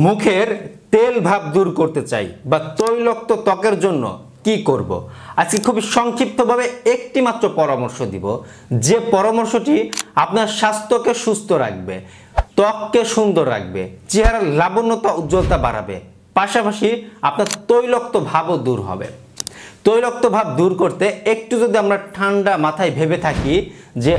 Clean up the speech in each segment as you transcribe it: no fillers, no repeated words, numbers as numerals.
মুখের তেল ভাব দূর করতে চাই বা তৈলাক্ত ত্বকের জন্য কি করব। আজকে খুবই সংক্ষিপ্তভাবে একটি মাত্র পরামর্শ দিব, যে পরামর্শটি আপনার স্বাস্থ্যকে সুস্থ রাখবে, ত্বককে সুন্দর রাখবে, চেহারার লাবণ্যতা উজ্জ্বলতা বাড়াবে, পাশাপাশি আপনার তৈলাক্ত ভাবও দূর হবে। তৈলাক্ত ভাব দূর করতে একটু যদি আমরা ঠান্ডা মাথায় ভেবে থাকি যে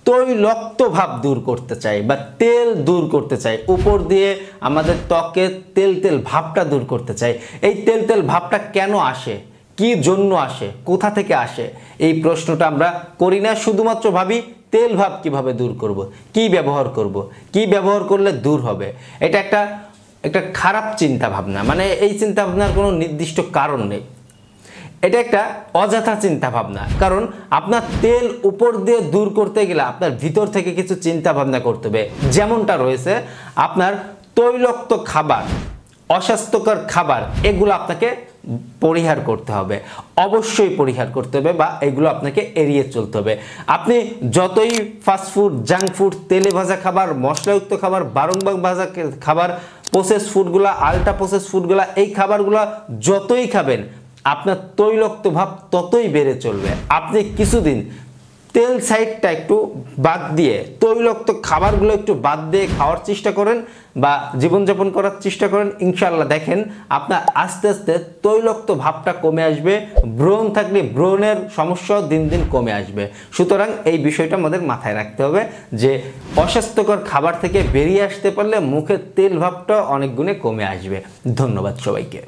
তৈলাক্ত ভাব দূর করতে চাই বা তেল দূর করতে চাই, উপর দিয়ে আমাদের ত্বকে তেল তেল ভাবটা দূর করতে চাই, এই তেল তেল ভাবটা কেন আসে, কি জন্য আসে, কোথা থেকে আসে, এই প্রশ্নটা আমরা করি না। শুধুমাত্র ভাবি তেল ভাব কিভাবে দূর করব, কি ব্যবহার করব, কি ব্যবহার করলে দূর হবে। এটা একটা খারাপ চিন্তা ভাবনা, মানে এই চিন্তা ভাবনার কোনো নির্দিষ্ট কারণ নেই, এটা একটা অযথা চিন্তা ভাবনা। কারণ আপনার তেল উপর দিয়ে দূর করতে গেলে আপনার ভিতর থেকে কিছু চিন্তা ভাবনা করতে হবে, যেমনটা রয়েছে আপনার তৈলাক্ত খাবার, অস্বাস্থ্যকর খাবার, এগুলো আপনাকে পরিহার করতে হবে, অবশ্যই পরিহার করতে হবে বা এগুলো আপনাকে এড়িয়ে চলতে হবে। আপনি যতই ফাস্টফুড, জাঙ্ক ফুড, তেলে ভাজা খাবার, মশলাযুক্ত খাবার, বারংবার ভাজা খাবার, প্রসেস ফুডগুলা, আল্ট্রা প্রসেস ফুডগুলা, এই খাবারগুলা যতই খাবেন আপনার তৈলাক্ত ভাব ততই বেড়ে চলবে। আপনি কিছুদিন তেল সাইডটা একটু বাদ দিয়ে তৈলাক্ত খাবারগুলো একটু বাদ দিয়ে খাওয়ার চেষ্টা করেন বা জীবনযাপন করার চেষ্টা করেন, ইনশাআল্লাহ দেখেন আপনার আস্তে আস্তে তৈলাক্ত ভাবটা কমে আসবে। ব্রণ থাকলে ব্রণের সমস্যাও দিন দিন কমে আসবে। সুতরাং এই বিষয়টা আমাদের মাথায় রাখতে হবে যে অস্বাস্থ্যকর খাবার থেকে বেরিয়ে আসতে পারলে মুখের তেল ভাবটা অনেক গুণে কমে আসবে। ধন্যবাদ সবাইকে।